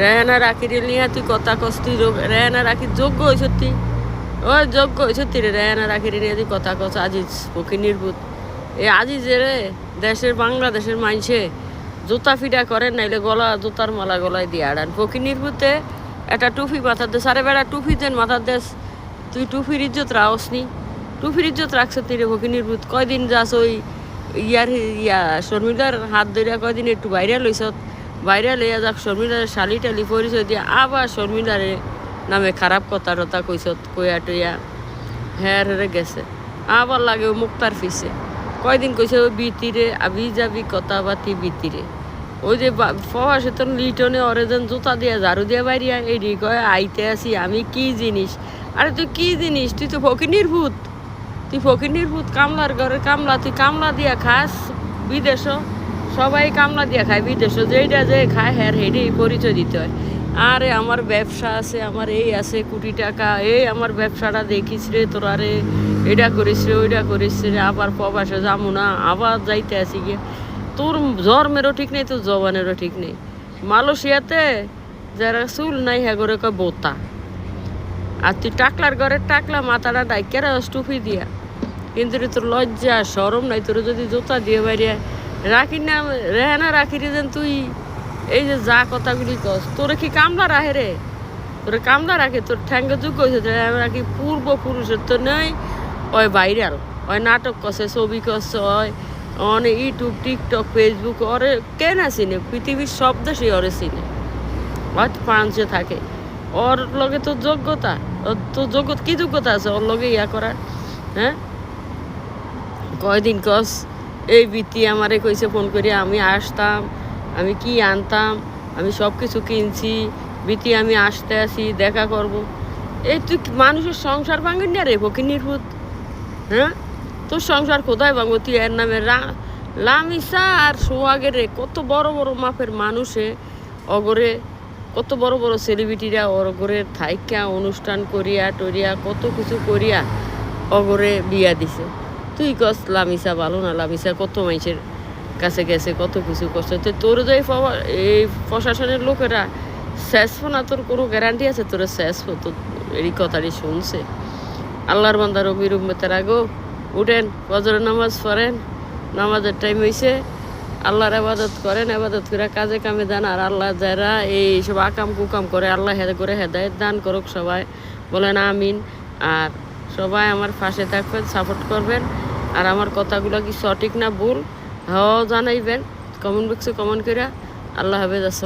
রেহানা রাখিরে নিয়ে তুই কথা কস তুই রেহানা রাখি যোগ্য হয়েছ তুই ওই যোগ্য হয়েছ তুই রেহানা রাখিরে নিয়ে তুই কথা কস আজিজ ফকিনির ভূত এই আজিজে রে দেশের বাংলাদেশের মাইনসে জুতা ফিটা করেন নাইলে গলা জুতার মালা গলায় দিয়ে আড়ান ফকিনির ভূতে একটা টুপি মাথার দেশ আরে বেড়া টুপি দেন মাথার দেশ তুই টুপির ইজ্জত রাখস নি টুপির ইজ্জত রাখছ তুই রে ফকিনির ভূত কয়দিন যাস ওই শর্মিলার হাত ধরিয়া কয়দিন একটু বাইরে লইস বাইরে লইয়া যাক শর্মিলার শালি টালি পরিচয় দিয়ে আবার শর্মিলারে নামে খারাপ কথা টথা কইস কইয়া টইয়া হ্যাঁ হেরে গেছে আবার লাগে ও মুক্তার ফিসে কয়দিন কইছে ওই বিতিরে আবি যাবি কথা বাতি বিতিরে ওই যে ফহাসে তো লিটনে অরেজন জুতা দিয়া ঝাড়ু দিয়া বাইরিয়া এডি কয় আইতে আসি আমি কি জিনিস আরে তুই কি জিনিস তুই তো ফকিনির ভূত তুই ফকিনির ভূত কামলার ঘরে কামলা তুই কামলা দিয়া খাস বিদেশ সবাই কামলা দিয়া খায় বিদেশ যেইটা যে খায় হ্যাঁ হেঁটেই পরিচয় দিতে হয় আরে আমার ব্যবসা আছে আমার এই আছে কোটি টাকা এই আমার ব্যবসাটা দেখিস রে তোরা রে এটা করিস রে ওইটা করিস রে আবার প্রবাসে যাবো না আবার যাইতে আসি গিয়ে তোর জন্মেরও ঠিক নেই তোর জবানেরও ঠিক নেই মালয়েশিয়াতে যারা চুল নাই হ্যাঁ করে কয় বোতা আর তুই টাকলার ঘরে টাকলা মাথাটা ডাইকেরা টুপি দিয়া কিন্তু তোর লজ্জা সরম নাই তোর যদি জুতা দিয়ে বাইরে রাখি না রেহানা রাখি রে যেন তুই এই যে যা কথাগুলি কস তোরে কি কামলা রাখে রে তোরে কামলা রাখে তোর ঠ্যাঙ্গে যোগ্য হয়েছে রাখি পূর্বপুরুষের তো নেই ওই ভাইরাল ওই নাটক কষে ছবি কষে হয় অনেক ইউটিউব টিকটক ফেসবুক ওরে কেন চিনে পৃথিবীর সব দেশে ওরে চিনে হয়তো ফ্রান্সে থাকে ওর লগে তোর যোগ্যতা তোর কি যোগ্যতা আছে ওর লগে ইয়া করার হ্যাঁ কয়দিন কস এই বৃত্তি আমারে কইছে ফোন করি আমি আসতাম আমি কি আনতাম আমি সব কিছু কিনছি বৃত্তি আমি আসতে আসি দেখা করব এই তুই মানুষের সংসার ভাঙেন না রে ফকিনির ভূত হ্যাঁ তোর সংসার কোথায় ভাঙবো তুই এর নামে লামিসা আর সোহাগের রে কত বড় বড় মাপের মানুষে অগরে কত বড় বড় সেলিব্রিটিরা অগরে থাইকা অনুষ্ঠান করিয়া টরিয়া কত কিছু করিয়া অগরে বিয়া দিছে তুই কস লামিসা ভালো না লামিসা কত মানুষের কাছে গেছে কত কিছু করছে তো তোর যে এই প্রশাসনের লোকেরা শেষ না তোর কোনো গ্যারান্টি আছে তোর শেষ তোর এই কথাটি শুনছে আল্লাহর বান্দার অবির উম্মতের আগো উঠেন ফজরের নামাজ পড়েন নামাজের টাইম হয়েছে আল্লাহর আবাদত করেন আবাদত করে কাজে কামে দেন আর আল্লাহ যারা এই সব আকাম কুকাম করে আল্লাহ করে হেদায়েত দান করুক সবাই বলেন আমিন আর সবাই আমার পাশে থাকবেন সাপোর্ট করবেন আর আমার কথাগুলো কি সঠিক না ভুল জানাইবেন কমেন্ট বক্সে কমেন্ট করে আল্লাহ হাফেজ।